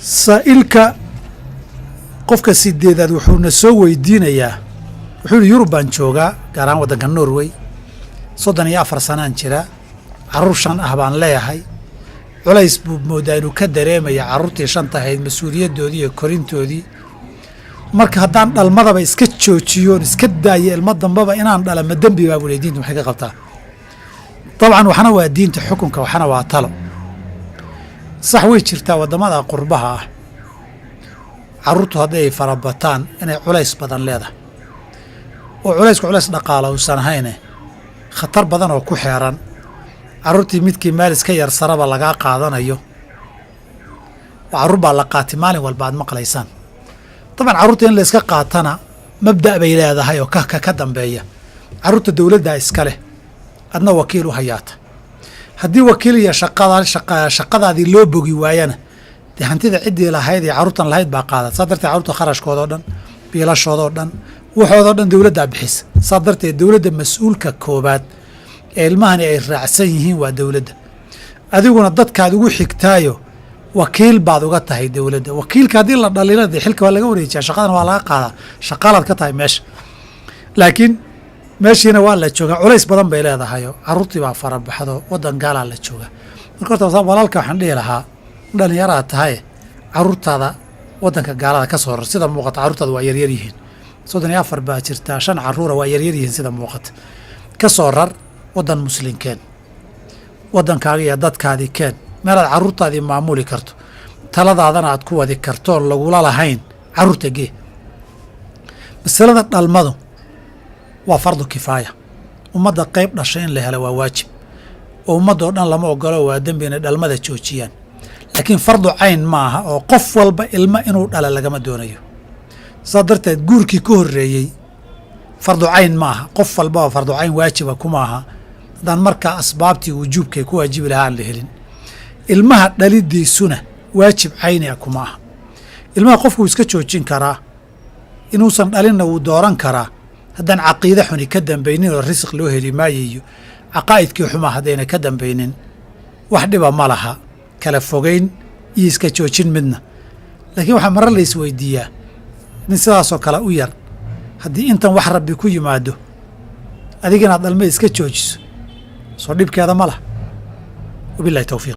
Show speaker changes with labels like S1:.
S1: saa'ilka qofka sideedaad wuxuuna soo weydiinayaa wuxuu yidhi Yurub baan joogaa gaar ahaan waddanka Norway 34 sanaan jira carruur 5 ah baan leeyahay culays buu moodaa inuu ka dareemaya carruurtii 5 ahayd mas-uuliyadoodii iyo korintoodii marka haddaan dhalmadaba iska joojiyoon iska daayo ilmo dambaba inaan dhala ma dembi baa buleey diintu maxay ka qabtaa dabcan waxana waa diinta xukunka waxana waa talo sax way jirtaa waddamada qurbaha ah carruurtu hadday farabataan inay culays badan leedahay oo culays dhaqaale uusan ahayne khatar badan oo ku xeeran carruurtii midkii meel iska yar saraba lagaa qaadanayo carruur baa la qaati maalin walba aad maqlaysaan طبعا carruurta in la iska qaatana mabda' bay leedahay oo ka dambeeya carruurta dawladda iska leh adna wakiil u hayaata haddii wakiil iyo shaqadaadii loo bogi waayana dee hantida ciddii lahayd iyo carruurtan lahayd baa qaadata saa darteed carruurta kharashkooda oo dhan biilashooda oo dhan waxooda o dhan dawladdaa bixisa saa darteed dawladda mas-uulka koobaad ee ilmahani ay raacsan yihiin waa dawladda adiguna dadkaad ugu xigtaayo wakiil baad uga tahay dawladda wakiilka haddii la dhalina dee xilka waa laga wareejiyaa shaqadana waa laga qaadaa shaqaalaad ka tahay meesha laakiin meeshiina waa la joogaa culays badan bay leedahayo carruurtii baa farabaxdo waddan gaalaa la joogaa marka horta walaalka waxaan dhihi lahaa dhalinyaraad tahay carruurtaada waddanka gaalada ka soo rar sida muuqata carruurtaada waa yaryar yihiin 34 baa jirtaa 5 carruura waa yaryar yihiin sida muuqata ka soo rar waddan muslinkeen waddankaaga iyo dadkaadii keen meelaad carruurtaadii maamuli karto taladaadana aad ku wadi kartoo lagula lahayn carruurta gee masalada dhalmadu waa fardu kifaaya ummadda qayb dhashay in la helo waa waajib oo ummadoo dhan lama ogolo waa dembi inay dhalmada joojiyaan laakiin fardu cayn ma aha oo qof walba ilmo inuu dhala lagama doonayo saa darteed guurkii ka horreeyey fardu cayn ma aha qof walbaba fardu cayn waajiba kuma aha haddaan markaa asbaabtii wujuubkay ku waajibi lahaa aan la helin ilmaha dhalidiisuna waajib caynia kuma aha ilmaha qofkuu iska joojin karaa inuusan dhalinna wuu dooran karaa haddaan caqiide xuni ka dambaynin oo risiq loo heli maayo iyo caqaa'idkii xumaa haddayna ka dambaynin wax dhiba ma laha kala fogayn iyo iska joojin midna laakiin waxaa marar la isweydiiyaa nin sidaasoo kale u yar haddii intan wax rabbi ku yimaado adiginaad dhalmada iska joojiso soo dhibkeeda ma laha wabillahi tawfiiq